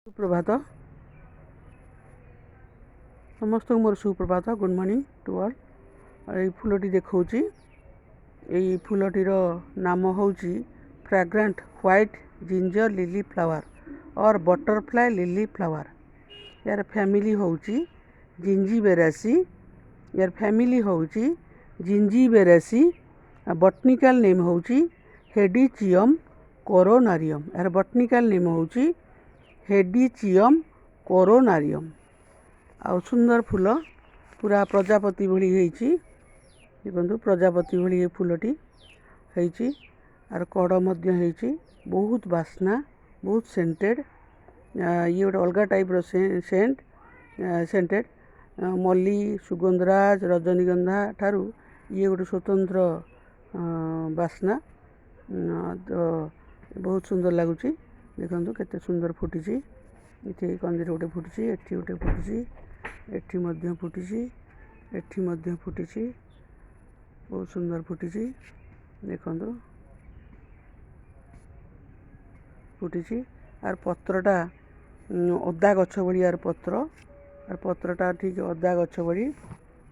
सुप्रभात समस्त मोर सुप्रभात गुड मॉर्निंग टू ऑल। ये फूलटी देखौची ये फूलटीर नाम होची fragrant white ginger lily flower और बटरफ्लाई लिली फ्लावर। यार फैमिली होची जिंजीबेरेसी। यार फैमिली होची जिंजीबेरेसी। बॉटनिकल नेम होची हेडिचियम कोरोनारियम। यार बॉटनिकल नेम होची हेडिचियम कोरोनारियम। आ सुंदर फूल पूरा प्रजापति भली होईची। देखो प्रजापति भली ये फूलटी होईची आर कड़ मध्य होईची। बहुत बास्ना बहुत सेंटेड। ये गोटे अलग टाइप सेंटेड मल्ली सुगंधराज रजनीगंधा ठारू ये गोटे स्वतंत्र बास्ना। तो बहुत सुंदर लगुच। देखो केते सुंदर फुटी। ये कंदीर गोटे फुटी एठी गोटे फुटी एठी मध्य फुटी एठी मध्य फुटी बहुत सुंदर फुटी। देखो फुटी आर पत्रटा अदा गछ भली यार पत्र आर पत्रटा ठीक अदा गछ भली।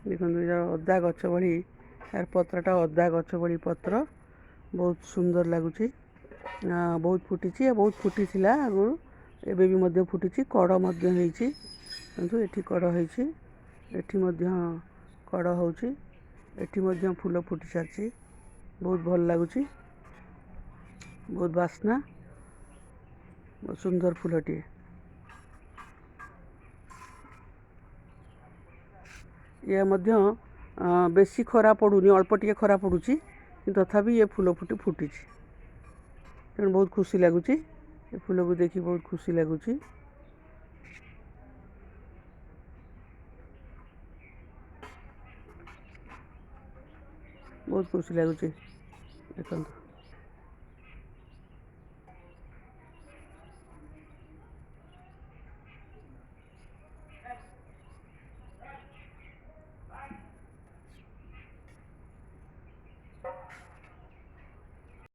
देखो अदा गछ भली यार पत्रटा अदा गछ भली पत्र बहुत सुंदर लगुच। बहुत फुटी बहुत फुटी थिला आगु एबे भी मध्य फुटी कड़ मध्य होईची। किंतु एठी कड़ होईची एठी मध्य कड़ होउची एठी मध्य फूल फुटी सारची। बहुत भल लगुची बहुत बास्ना बहुत सुंदर फूलटी। ये मध्य बेसी खरा पड़ुनी अल्प टिके खरा पड़ुची तथापि ये फूल फुटी तेणु बहुत खुशी लगुच। ये फूल को देखी बहुत खुशी लगुच। बहुत खुशी लगुच देखो।